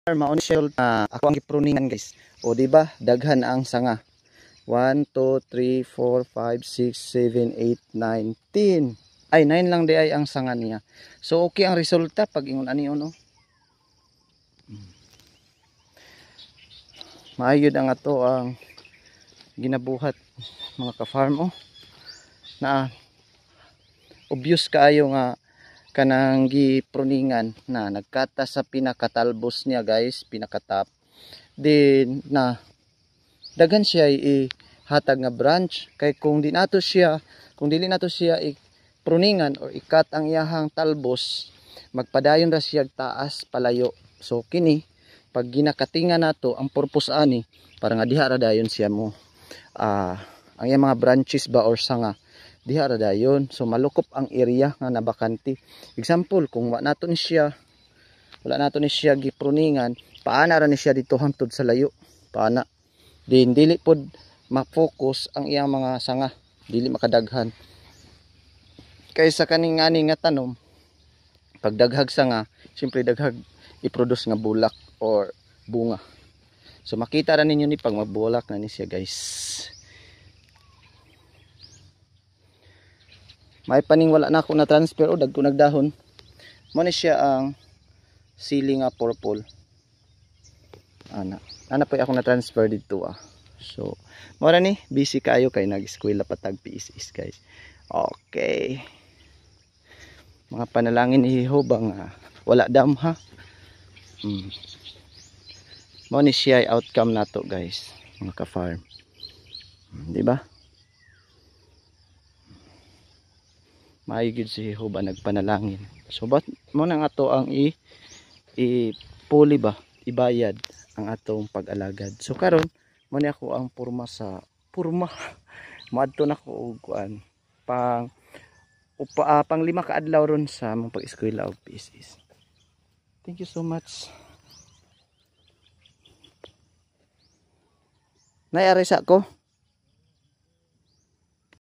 Mauni siya ako ang gipruningan guys. O di ba daghan ang sanga. 1 2 3 4 5 6 7 8 9 10. Ay 9 lang di ay ang sanga niya. So okay ang resulta pag ingon ani no. Maayod ang ato ang ginabuhat mga ka-farm na obvious kaayo nga kanang gipruningan na nagkata sa pinakatalbos niya guys, pinakatap. Then na daghan siya ihatag nga branch kay kung dili nato siya pruningan or ikat ang iyahang talbos, magpadayon ra siya taas palayo. So kini pag ginakatinga nato ang purpose ani para nga diha ra dayon siya mo ang iyang mga branches ba or sanga diha ra dayon. So malukop ang area nga nabakante. Example, kung wala nato ni siya gipruningan, paana ra ni siya dito hangtod sa layo. Paana. Din dili pod ma-focus ang iyang mga sanga, dili makadaghan. Kaysa kaning ani nga tanom, pag daghag sanga, siyempre daghag i-produce nga bulak or bunga. So makita ra ninyo ni pag mabulak na ni siya guys. May paning wala na ako na transfer o dagko nagdahon. Mo ni siya ang sili nga purple. Ana pa ako na transfer dito So, mora ni busy kayo kay nag-eskwela patag PSS guys. Okay. Mga panalangin ni Jehovah nga wala dam ha. Mo ni siya outcome nato guys, mga ka-farm. Di ba? Maayos si Jehovah nagpanalangin. So but mo nang ato ang i-puli ba, ibayad ang atong pag-alagad. So karon mo ni ako ang purma moadto na ko og kuan pang 5 ka adlaw ron sa mong pag-eskwela og PSS. Thank you so much. Nayari sa ko